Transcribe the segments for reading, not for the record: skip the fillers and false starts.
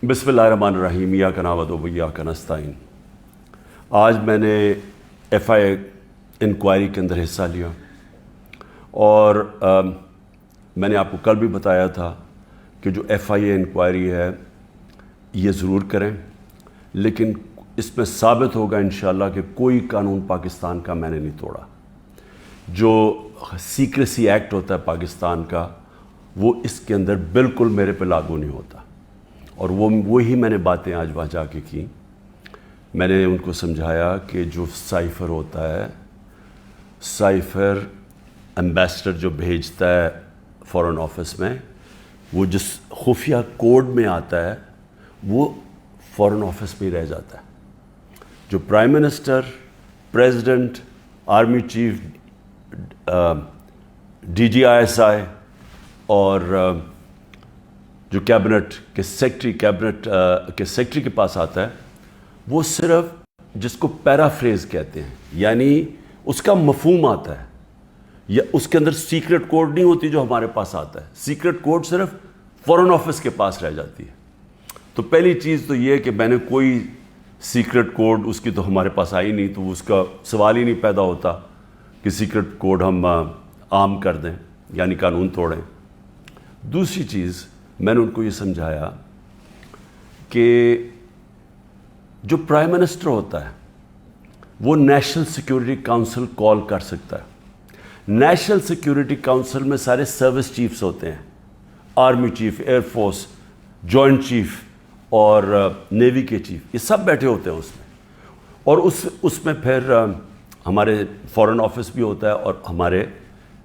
بسم اللہ الرحمن الرحیم، ایاک نعبد و ایاک نستعین۔ آج میں نے ایف آئی انکوائری کے اندر حصہ لیا اور میں نے آپ کو کل بھی بتایا تھا کہ جو ایف آئی انکوائری ہے یہ ضرور کریں، لیکن اس میں ثابت ہوگا انشاءاللہ کہ کوئی قانون پاکستان کا میں نے نہیں توڑا۔ جو سیکریسی ایکٹ ہوتا ہے پاکستان کا وہ اس کے اندر بالکل میرے پہ لاگو نہیں ہوتا، اور وہی میں نے باتیں آج وہاں جا کے کی۔ میں نے ان کو سمجھایا کہ جو سائفر ہوتا ہے، سائفر ایمبیسڈر جو بھیجتا ہے فارن آفس میں، وہ جس خفیہ کوڈ میں آتا ہے وہ فارن آفس میں ہی رہ جاتا ہے۔ جو prime minister, president, army chief, D G I S I اور جو کیبنٹ کے سیکٹری کے پاس آتا ہے، وہ صرف جس کو پیرافریز کہتے ہیں، یعنی اس کا مفہوم آتا ہے، یا اس کے اندر سیکرٹ کوڈ نہیں ہوتی جو ہمارے پاس آتا ہے۔ سیکرٹ کوڈ صرف فارن آفس کے پاس رہ جاتی ہے۔ تو پہلی چیز تو یہ کہ میں نے کوئی سیکرٹ کوڈ اس کی تو ہمارے پاس آئی نہیں، تو اس کا سوال ہی نہیں پیدا ہوتا کہ سیکرٹ کوڈ ہم عام کر دیں، یعنی قانون توڑیں۔ دوسری چیز میں نے ان کو یہ سمجھایا کہ جو پرائم منسٹر ہوتا ہے وہ نیشنل سیکیورٹی کاؤنسل کال کر سکتا ہے۔ نیشنل سیکیورٹی کاؤنسل میں سارے سروس چیفز ہوتے ہیں، army chief, air force, joint chief اور نیوی کے چیف، یہ سب بیٹھے ہوتے ہیں اس میں، اور اس میں پھر ہمارے فارن آفس بھی ہوتا ہے اور ہمارے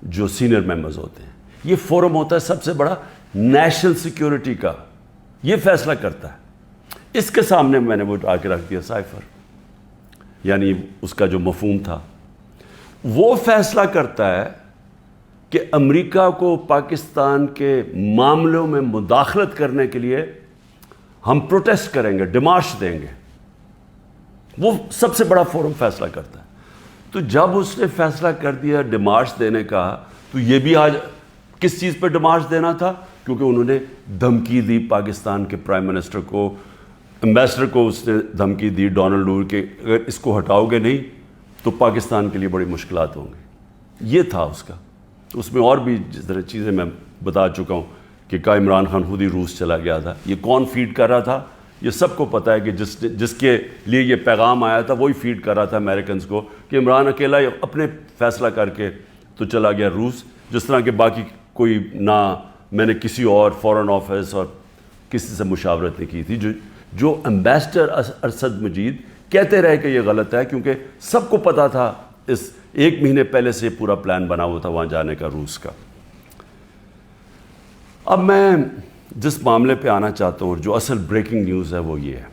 جو سینئر ممبرز ہوتے ہیں۔ یہ فورم ہوتا ہے سب سے بڑا نیشنل سیکیورٹی کا، یہ فیصلہ کرتا ہے۔ اس کے سامنے میں نے وہ آ کے رکھ دیا سائفر، یعنی اس کا جو مفہوم تھا، وہ فیصلہ کرتا ہے کہ امریکہ کو پاکستان کے معاملوں میں مداخلت کرنے کے لیے ہم پروٹیسٹ کریں گے، ڈیمارش دیں گے۔ وہ سب سے بڑا فورم فیصلہ کرتا ہے۔ تو جب اس نے فیصلہ کر دیا ڈیمارش دینے کا، تو یہ بھی آج کس چیز پہ ڈیمارش دینا تھا؟ کیونکہ انہوں نے دھمکی دی پاکستان کے پرائم منسٹر کو، ایمبیسڈر کو اس نے دھمکی دی ڈونلڈ نور کے، اگر اس کو ہٹاؤ گے نہیں تو پاکستان کے لیے بڑی مشکلات ہوں گی۔ یہ تھا اس کا۔ اس میں اور بھی جس طرح چیزیں میں بتا چکا ہوں کہ عمران خان خود ہی روس چلا گیا تھا، یہ کون فیڈ کر رہا تھا یہ سب کو پتہ ہے کہ جس کے لیے یہ پیغام آیا تھا وہی فیڈ کر رہا تھا امریکنز کو، کہ عمران اکیلا اپنے فیصلہ کر کے تو چلا گیا روس، جس طرح کہ باقی کوئی نہ میں نے کسی اور فارن آفس اور کسی سے مشاورت نہیں کی تھی۔ جو ایمبیسڈر ارشد مجید کہتے رہے کہ یہ غلط ہے، کیونکہ سب کو پتہ تھا، اس 1 مہینے پہلے سے پورا پلان بنا ہوا تھا وہاں جانے کا روس کا۔ اب میں جس معاملے پہ آنا چاہتا ہوں اور جو اصل بریکنگ نیوز ہے وہ یہ ہے،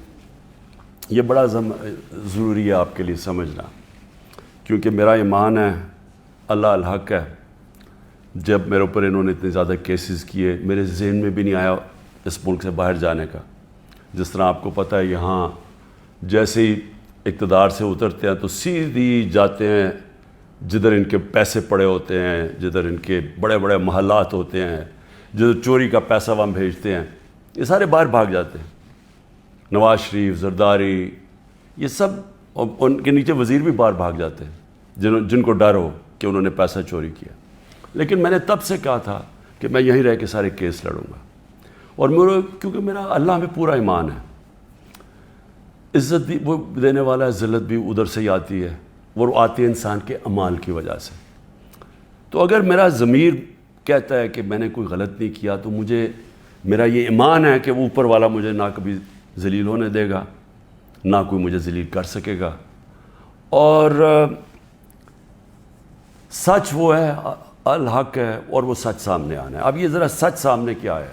یہ بڑا ضروری ہے آپ کے لیے سمجھنا، کیونکہ میرا ایمان ہے اللہ الحق ہے، جب میرے اوپر انہوں نے اتنے زیادہ کیسز کیے میرے ذہن میں بھی نہیں آیا اس ملک سے باہر جانے کا۔ جس طرح آپ کو پتہ ہے یہاں جیسے ہی اقتدار سے اترتے ہیں تو سیدھی جاتے ہیں جدھر ان کے پیسے پڑے ہوتے ہیں، جدھر ان کے بڑے بڑے محلات ہوتے ہیں، جدھر چوری کا پیسہ وہاں بھیجتے ہیں، یہ سارے باہر بھاگ جاتے ہیں۔ نواز شریف، زرداری، یہ سب، اور ان کے نیچے وزیر بھی باہر بھاگ جاتے ہیں جن کو ڈر ہو کہ انہوں نے پیسہ چوری کیا۔ لیکن میں نے تب سے کہا تھا کہ میں یہیں رہ کے سارے کیس لڑوں گا، اور کیونکہ میرا اللہ میں پورا ایمان ہے، عزت بھی وہ دینے والا ہے، ذلت بھی ادھر سے ہی آتی ہے، وہ آتی ہے انسان کے اعمال کی وجہ سے۔ تو اگر میرا ضمیر کہتا ہے کہ میں نے کوئی غلط نہیں کیا، تو میرا یہ ایمان ہے کہ وہ اوپر والا مجھے نہ کبھی ذلیل ہونے دے گا، نہ کوئی مجھے ذلیل کر سکے گا، اور سچ وہ ہے، الحق ہے، اور وہ سچ سامنے آنا ہے۔ اب یہ ذرا سچ سامنے کیا ہے؟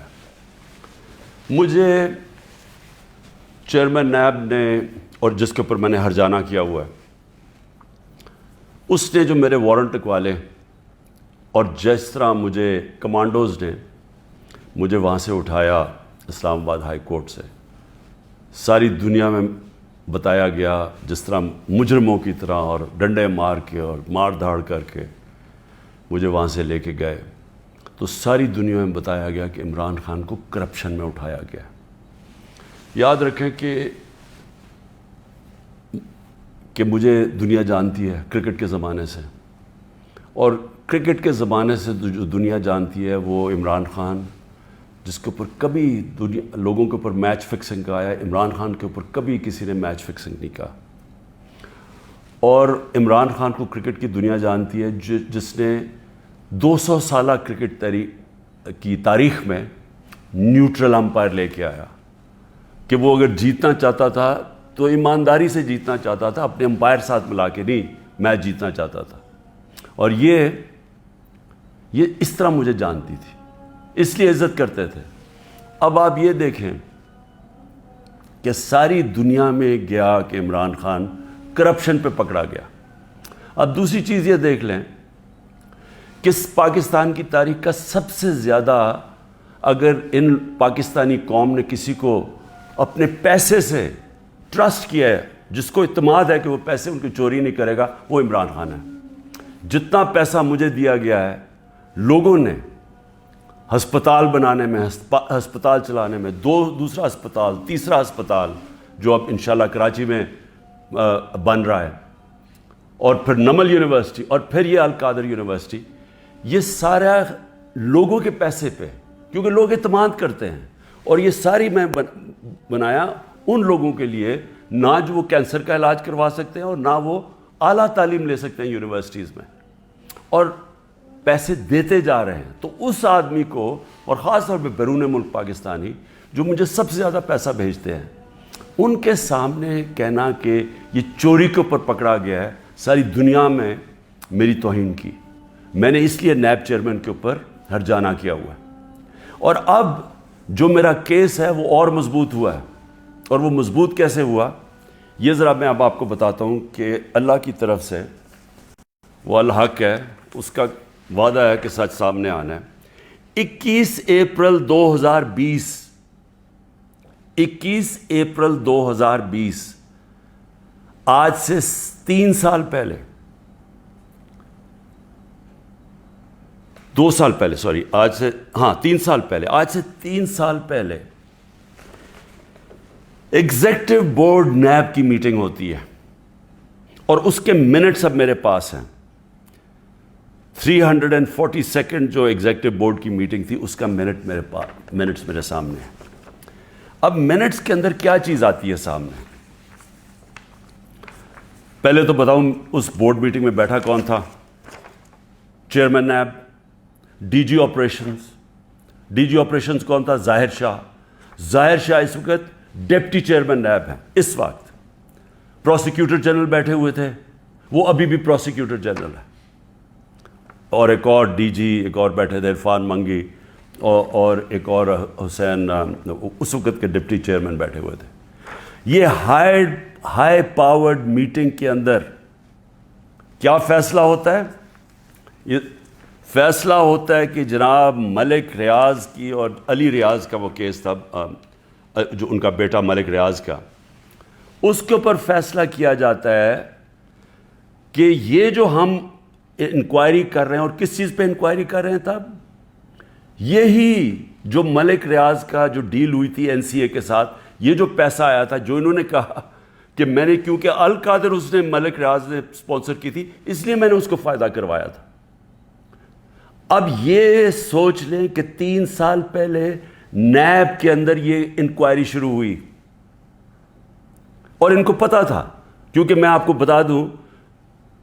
مجھے چیئرمین نیب نے، اور جس کے اوپر میں نے ہرجانہ کیا ہوا ہے، اس نے جو میرے وارنٹ لکھوالے، اور جس طرح مجھے کمانڈوز نے مجھے وہاں سے اٹھایا اسلام آباد ہائی کورٹ سے، ساری دنیا میں بتایا گیا جس طرح مجرموں کی طرح، اور ڈنڈے مار کے اور مار دھاڑ کر کے مجھے وہاں سے لے کے گئے، تو ساری دنیا میں بتایا گیا کہ عمران خان کو کرپشن میں اٹھایا گیا۔ یاد رکھیں کہ مجھے دنیا جانتی ہے کرکٹ کے زمانے سے، اور کرکٹ کے زمانے سے جو دنیا جانتی ہے وہ عمران خان، جس کے اوپر کبھی لوگوں کے اوپر میچ فکسنگ کا آیا، عمران خان کے اوپر کبھی کسی نے میچ فکسنگ نہیں کہا. اور عمران خان کو کرکٹ کی دنیا جانتی ہے جس نے 200 سالہ کرکٹ کی تاریخ میں نیوٹرل امپائر لے کے آیا، کہ وہ اگر جیتنا چاہتا تھا تو ایمانداری سے جیتنا چاہتا تھا، اپنے امپائر ساتھ ملا کے نہیں میچ جیتنا چاہتا تھا. اور یہ اس طرح مجھے جانتی تھی، اس لیے عزت کرتے تھے. اب آپ یہ دیکھیں کہ ساری دنیا میں گیا کہ عمران خان کرپشن پہ پکڑا گیا. اب دوسری چیز یہ دیکھ لیں کہ پاکستان کی تاریخ کا سب سے زیادہ اگر ان پاکستانی قوم نے کسی کو اپنے پیسے سے ٹرسٹ کیا ہے، جس کو اعتماد ہے کہ وہ پیسے ان کی چوری نہیں کرے گا، وہ عمران خان ہے. جتنا پیسہ مجھے دیا گیا ہے لوگوں نے ہسپتال بنانے میں، ہسپتال چلانے میں، دوسرا ہسپتال، تیسرا ہسپتال جو اب انشاءاللہ کراچی میں بن رہا ہے، اور پھر نمل یونیورسٹی، اور پھر یہ القادر یونیورسٹی، یہ سارا لوگوں کے پیسے پہ، کیونکہ لوگ اعتماد کرتے ہیں. اور یہ ساری میں بنایا ان لوگوں کے لیے نہ جو وہ کینسر کا علاج کروا سکتے ہیں اور نہ وہ اعلیٰ تعلیم لے سکتے ہیں یونیورسٹیز میں، اور پیسے دیتے جا رہے ہیں. تو اس آدمی کو، اور خاص طور پہ بیرون ملک پاکستانی جو مجھے سب سے زیادہ پیسہ بھیجتے ہیں، ان کے سامنے کہنا کہ یہ چوری کے اوپر پکڑا گیا ہے، ساری دنیا میں میری توہین کی. میں نے اس لیے نیب چیئرمین کے اوپر ہرجانہ کیا ہوا ہے. اور اب جو میرا کیس ہے وہ اور مضبوط ہوا ہے. اور وہ مضبوط کیسے ہوا یہ ذرا میں اب آپ کو بتاتا ہوں کہ اللہ کی طرف سے وہ الحق ہے، اس کا وعدہ ہے کہ سچ سامنے آنا ہے. 21 اپریل 2020 آج سے 3 سال پہلے، 2 سال پہلے، سوری، آج سے 3 سال پہلے ایگزیکٹو بورڈ نیب کی میٹنگ ہوتی ہے، اور اس کے منٹس اب میرے پاس ہیں. 342 جو ایگزیکٹو بورڈ کی میٹنگ تھی، اس کا منٹس میرے سامنے ہیں. اب منٹس کے اندر کیا چیز آتی ہے سامنے؟ پہلے تو بتاؤں اس بورڈ میٹنگ میں بیٹھا کون تھا؟ Chairman NAB, D G operations کون تھا؟ ظاہر شاہ اس وقت ڈپٹی چیئرمین نیب ہے. اس وقت پروسیکیوٹر جنرل بیٹھے ہوئے تھے، وہ ابھی بھی پروسیکیوٹر جنرل ہے. اور ایک اور ڈی جی ایک اور بیٹھے تھے، عرفان منگی، اور ایک اور حسین، اس وقت کے ڈپٹی چیئرمین بیٹھے ہوئے تھے. یہ ہائی پاورڈ میٹنگ کے اندر کیا فیصلہ ہوتا ہے؟ یہ فیصلہ ہوتا ہے کہ جناب ملک ریاض کی، اور علی ریاض کا وہ کیس تھا، جو ان کا بیٹا ملک ریاض کا، اس کے اوپر فیصلہ کیا جاتا ہے کہ یہ جو ہم انکوائری کر رہے ہیں، اور کس چیز پہ انکوائری کر رہے ہیں تب؟ یہی جو ملک ریاض کا جو ڈیل ہوئی تھی این سی اے کے ساتھ، یہ جو پیسہ آیا تھا، جو انہوں نے کہا کہ میں نے، کیونکہ القادر اس نے ملک ریاض نے سپانسر کی تھی، اس لیے میں نے اس کو فائدہ کروایا تھا. اب یہ سوچ لیں کہ 3 سال پہلے نیب کے اندر یہ انکوائری شروع ہوئی، اور ان کو پتا تھا، کیونکہ میں آپ کو بتا دوں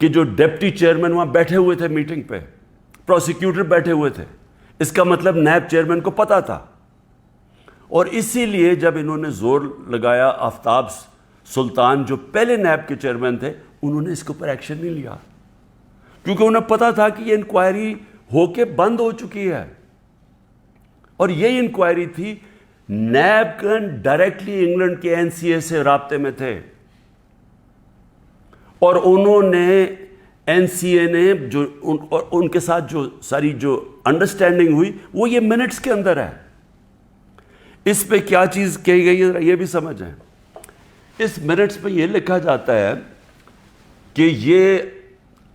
کہ جو ڈپٹی چیئرمین وہاں بیٹھے ہوئے تھے میٹنگ پہ، پروسیکیوٹر بیٹھے ہوئے تھے، اس کا مطلب نیب چیئرمین کو پتا تھا. اور اسی لیے جب انہوں نے زور لگایا، آفتاب سلطان جو پہلے نیب کے چیئرمین تھے، انہوں نے اس کے اوپر ایکشن نہیں لیا، کیونکہ انہیں پتا تھا کہ یہ انکوائری ہو کے بند ہو چکی ہے. اور یہ انکوائری تھی، نیب کن ڈائریکٹلی انگلینڈ کے این سی اے سے رابطے میں تھے، اور انہوں نے این سی اے نے جو ان کے ساتھ جو ساری جو انڈرسٹینڈنگ ہوئی، وہ یہ منٹس کے اندر ہے. اس پہ کیا چیز کہی گئی ہے یہ بھی سمجھیں. اس منٹس پہ یہ لکھا جاتا ہے کہ یہ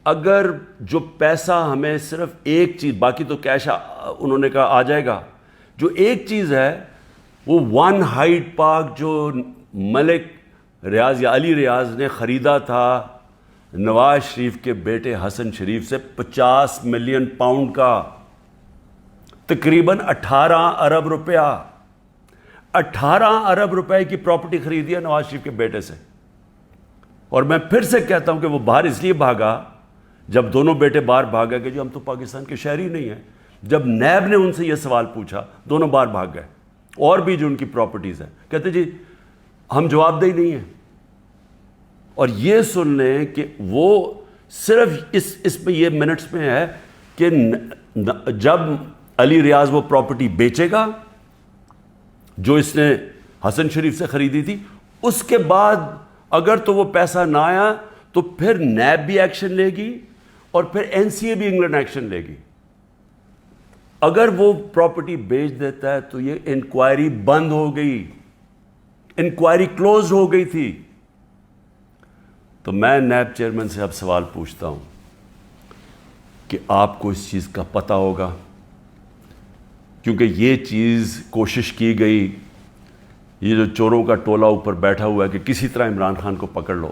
اگر جو پیسہ ہمیں صرف ایک چیز، باقی تو کیش انہوں نے کہا آ جائے گا، جو ایک چیز ہے وہ ون ہائٹ پارک جو ملک ریاض یا علی ریاض نے خریدا تھا نواز شریف کے بیٹے حسن شریف سے 50 ملین پاؤنڈ کا، تقریباً 18 ارب روپیہ، 18 ارب روپے کی پراپرٹی خریدی ہے نواز شریف کے بیٹے سے. اور میں پھر سے کہتا ہوں کہ وہ باہر اس لیے بھاگا، جب دونوں بیٹے باہر بھاگ گئے کہ جی ہم تو پاکستان کے شہری نہیں ہیں. جب نیب نے ان سے یہ سوال پوچھا دونوں باہر بھاگ گئے. اور بھی جو ان کی پراپرٹیز ہیں کہتے جی ہم جواب دہی نہیں ہیں. اور یہ سن لیں کہ وہ صرف اس میں یہ منٹس میں ہے کہ جب علی ریاض وہ پراپرٹی بیچے گا جو اس نے حسن شریف سے خریدی تھی، اس کے بعد اگر تو وہ پیسہ نہ آیا تو پھر نیب بھی ایکشن لے گی اور پھر این سی اے بھی انگلینڈ ایکشن لے گی. اگر وہ پراپرٹی بیچ دیتا ہے تو یہ انکوائری بند ہو گئی، انکوائری کلوز ہو گئی تھی. تو میں نیب چیئرمین سے اب سوال پوچھتا ہوں کہ آپ کو اس چیز کا پتہ ہوگا، کیونکہ یہ چیز کوشش کی گئی، یہ جو چوروں کا ٹولہ اوپر بیٹھا ہوا ہے کہ کسی طرح عمران خان کو پکڑ لو،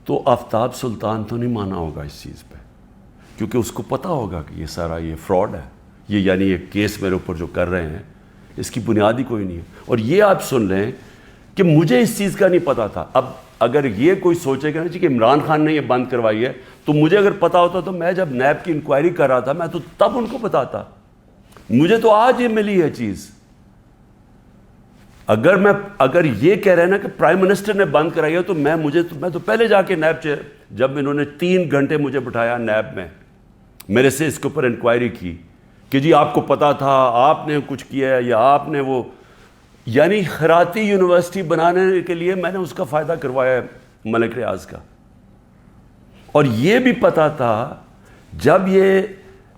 تو آفتاب سلطان تو نہیں مانا ہوگا اس چیز پہ، کیونکہ اس کو پتہ ہوگا کہ یہ سارا یہ فراڈ ہے، یہ یعنی یہ کیس میرے اوپر جو کر رہے ہیں اس کی بنیاد ہی کوئی نہیں ہے. اور یہ آپ سن لیں کہ مجھے اس چیز کا نہیں پتہ تھا. اب اگر یہ کوئی سوچے گا کہ عمران خان نے یہ بند کروائی ہے تو مجھے اگر پتہ ہوتا تو میں جب نیب کی انکوائری کر رہا تھا میں تو تب ان کو بتاتا. مجھے تو آج یہ ملی ہے چیز. اگر یہ کہہ رہے ہیں نا کہ پرائم منسٹر نے بند کرائی ہے تو میں تو پہلے جا کے نیب جب انہوں نے 3 گھنٹے مجھے بٹھایا نیب میں، میرے سے اس کے اوپر انکوائری کی کہ جی آپ کو پتا تھا، آپ نے کچھ کیا ہے یا آپ نے وہ، یعنی خیراتی یونیورسٹی بنانے کے لیے میں نے اس کا فائدہ کروایا ہے ملک ریاض کا. اور یہ بھی پتا تھا جب یہ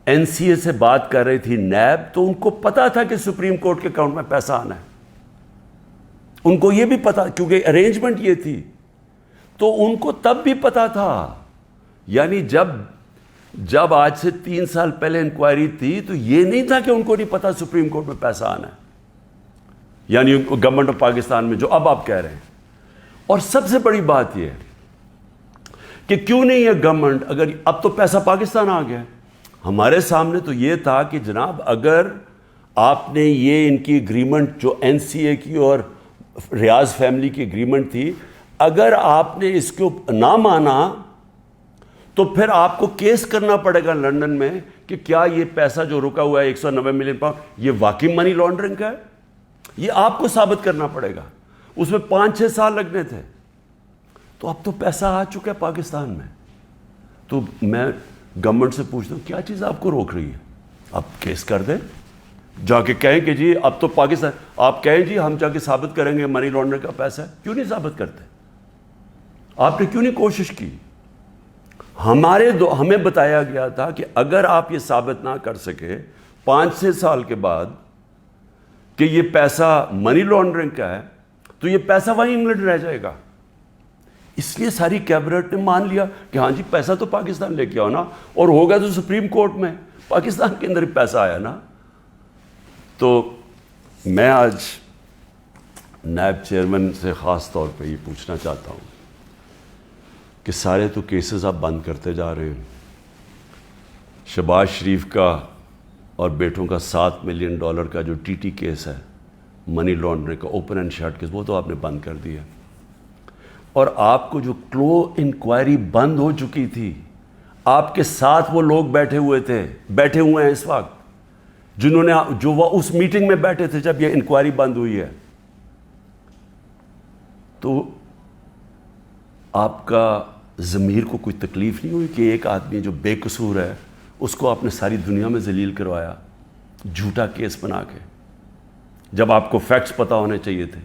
این سی اے سے بات کر رہی تھی نیب تو ان کو پتا تھا کہ سپریم کورٹ کے اکاؤنٹ میں پیسہ آنا ہے. ان کو یہ بھی پتا، کیونکہ ارینجمنٹ یہ تھی تو ان کو تب بھی پتا تھا. یعنی جب آج سے 3 سال پہلے انکوائری تھی تو یہ نہیں تھا کہ ان کو نہیں پتا سپریم کورٹ میں پیسہ آنا ہے، یعنی گورنمنٹ آف پاکستان میں جو اب آپ کہہ رہے ہیں. اور سب سے بڑی بات یہ ہے کہ کیوں نہیں ہے گورنمنٹ، اگر اب تو پیسہ پاکستان آ گیا. ہمارے سامنے تو یہ تھا کہ جناب اگر آپ نے یہ ان کی اگریمنٹ جو این سی اے کی اور ریاض فیملی کی اگریمنٹ تھی، اگر آپ نے اس کو نہ مانا تو پھر آپ کو کیس کرنا پڑے گا لندن میں کہ کیا یہ پیسہ جو رکا ہوا ہے 190 ملین پاؤنڈ یہ واقعی منی لانڈرنگ کا ہے. یہ آپ کو ثابت کرنا پڑے گا. اس میں 5-6 سال لگنے تھے. تو اب تو پیسہ آ چکا ہے پاکستان میں. تو میں گورنمنٹ سے پوچھتا ہوں کیا چیز آپ کو روک رہی ہے؟ آپ کیس کر دیں، جا کے کہیں کہ جی اب تو پاکستان، آپ کہیں جی ہم جا کے ثابت کریں گے منی لانڈرنگ کا پیسہ ہے. کیوں نہیں ثابت کرتے؟ آپ نے کیوں نہیں کوشش کی؟ ہمیں بتایا گیا تھا کہ اگر آپ یہ ثابت نہ کر سکے 5-6 سال کے بعد کہ یہ پیسہ منی لانڈرنگ کا ہے تو یہ پیسہ وہیں انگلینڈ رہ جائے گا. اس لیے ساری کیبنٹ نے مان لیا کہ ہاں جی پیسہ تو پاکستان لے کے آؤ نا، اور ہوگا تو سپریم کورٹ میں، پاکستان کے اندر ہی پیسہ آیا نا. تو میں آج نیب چیئرمین سے خاص طور پہ یہ پوچھنا چاہتا ہوں کہ سارے تو کیسز آپ بند کرتے جا رہے ہیں. شہباز شریف کا اور بیٹوں کا $7 ملین کا جو ٹی ٹی کیس ہے منی لانڈرنگ کا، اوپن اینڈ شٹ کیس، وہ تو آپ نے بند کر دیا. اور آپ کو جو کلو انکوائری بند ہو چکی تھی، آپ کے ساتھ وہ لوگ بیٹھے ہوئے ہیں اس وقت جنہوں نے جو وہ اس میٹنگ میں بیٹھے تھے جب یہ انکوائری بند ہوئی ہے. تو آپ کا ضمیر کو کوئی تکلیف نہیں ہوئی کہ ایک آدمی جو بے قصور ہے اس کو آپ نے ساری دنیا میں ذلیل کروایا جھوٹا کیس بنا کے، جب آپ کو فیکٹس پتہ ہونے چاہیے تھے؟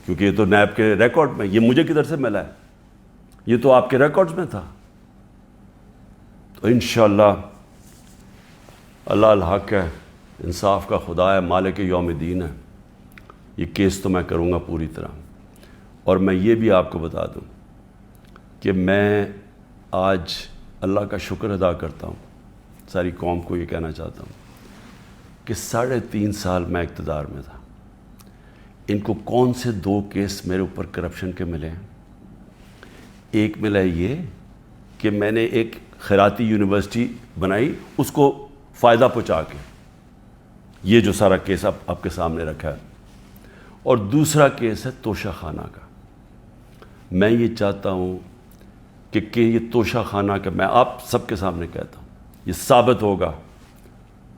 کیونکہ یہ تو نیب کے ریکارڈ میں، یہ مجھے کدھر سے ملا ہے، یہ تو آپ کے ریکارڈز میں تھا. تو انشاءاللہ اللہ الحق ہے، انصاف کا خدا ہے، مالک یوم الدین ہے، یہ کیس تو میں کروں گا پوری طرح. اور میں یہ بھی آپ کو بتا دوں کہ میں آج اللہ کا شکر ادا کرتا ہوں، ساری قوم کو یہ کہنا چاہتا ہوں کہ 3.5 سال میں اقتدار میں تھا. ان کو کون سے 2 کیس میرے اوپر کرپشن کے ملے ہیں؟ ایک ملا یہ کہ میں نے ایک خیراتی یونیورسٹی بنائی اس کو فائدہ پہنچا کے، یہ جو سارا کیس آپ کے سامنے رکھا ہے، اور دوسرا کیس ہے توشہ خانہ کا۔ میں یہ چاہتا ہوں کہ یہ توشہ خانہ کا، میں آپ سب کے سامنے کہتا ہوں، یہ ثابت ہوگا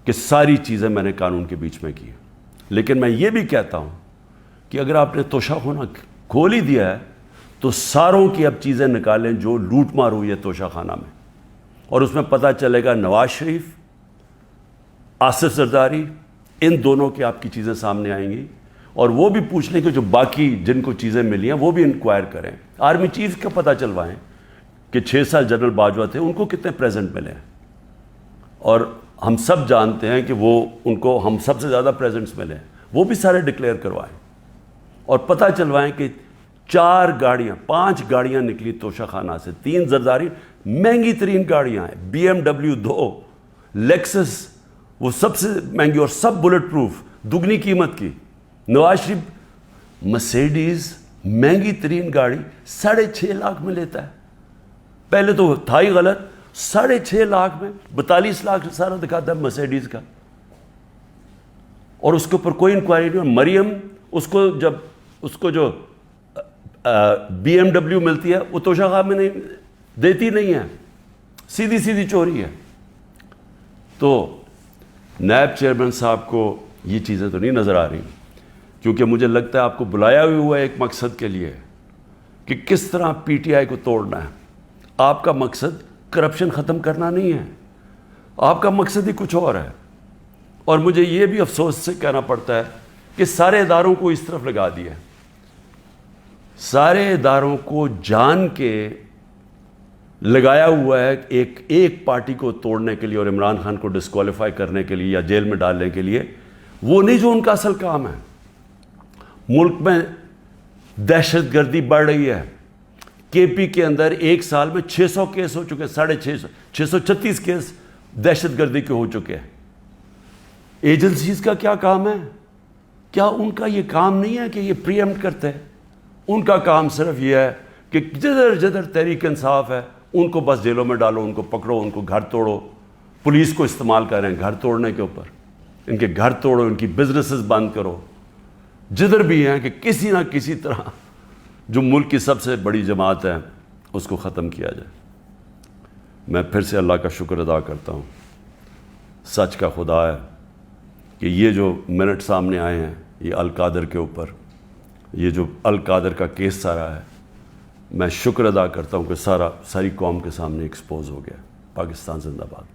کہ ساری چیزیں میں نے قانون کے بیچ میں کی ہیں، لیکن میں یہ بھی کہتا ہوں کہ اگر آپ نے توشہ خانہ کھول ہی دیا ہے تو ساروں کی اب چیزیں نکالیں جو لوٹ مار ہوئی ہے توشہ خانہ میں، اور اس میں پتہ چلے گا نواز شریف، آصف زرداری، ان دونوں کی آپ کی چیزیں سامنے آئیں گی، اور وہ بھی پوچھ لیں کہ جو باقی جن کو چیزیں ملی ہیں وہ بھی انکوائر کریں، آرمی چیف کا پتہ چلوائیں کہ 6 سال جنرل باجوہ تھے ان کو کتنے پریزنٹ ملے ہیں، اور ہم سب جانتے ہیں کہ وہ ان کو ہم سب سے زیادہ پریزنٹس ملے ہیں، وہ بھی سارے ڈکلیئر کروائیں، اور پتہ چلوائیں کہ 4 گاڑیاں 5 گاڑیاں نکلی توشہ خانہ سے، 3 زرداری، مہنگی ترین گاڑیاں ہیں، BMW 2، لیکسس وہ سب سے مہنگی اور سب بلٹ پروف، دگنی قیمت کی، نواز شریف مرسیڈیز مہنگی ترین گاڑی 6.5 لاکھ میں لیتا ہے، پہلے تو تھا ہی غلط، 6.5 لاکھ میں 42 لاکھ سارا دکھاتا ہے مرسیڈیز کا، اور اس کے اوپر کوئی انکوائری نہیں۔ اور مریم اس کو جو BMW ملتی ہے وہ توشہ خانہ میں نہیں دیتی نہیں ہے، سیدھی چوری ہے۔ تو نیب چیئرمین صاحب کو یہ چیزیں تو نہیں نظر آ رہی، کیونکہ مجھے لگتا ہے آپ کو بلایا ہوا ہے ایک مقصد کے لیے کہ کس طرح PTI کو توڑنا ہے۔ آپ کا مقصد کرپشن ختم کرنا نہیں ہے، آپ کا مقصد ہی کچھ اور ہے۔ اور مجھے یہ بھی افسوس سے کہنا پڑتا ہے کہ سارے اداروں کو اس طرف لگا دیا، سارے اداروں کو جان کے لگایا ہوا ہے ایک پارٹی کو توڑنے کے لیے اور عمران خان کو ڈسکوالیفائی کرنے کے لیے یا جیل میں ڈالنے کے لیے، وہ نہیں جو ان کا اصل کام ہے۔ ملک میں دہشت گردی بڑھ رہی ہے، KP کے اندر ایک سال میں 600 کیس ہو چکے، 636 کیس دہشت گردی کے ہو چکے ہیں۔ ایجنسیز کا کیا کام ہے؟ کیا ان کا یہ کام نہیں ہے کہ یہ پری ایمپٹ کرتے ہیں؟ ان کا کام صرف یہ ہے کہ جدھر تحریک انصاف ہے ان کو بس جیلوں میں ڈالو، ان کو پکڑو، ان کو گھر توڑو، پولیس کو استعمال کر رہے ہیں گھر توڑنے کے اوپر، ان کے گھر توڑو، ان کی بزنسز بند کرو، جدھر بھی ہیں کہ کسی نہ کسی طرح جو ملک کی سب سے بڑی جماعت ہے اس کو ختم کیا جائے۔ میں پھر سے اللہ کا شکر ادا کرتا ہوں، سچ کا خدا ہے کہ یہ جو منٹ سامنے آئے ہیں یہ القادر کے اوپر، یہ جو القادر کا کیس سارا ہے، میں شکر ادا کرتا ہوں کہ ساری قوم کے سامنے ایکسپوز ہو گیا۔ پاکستان زندہ باد۔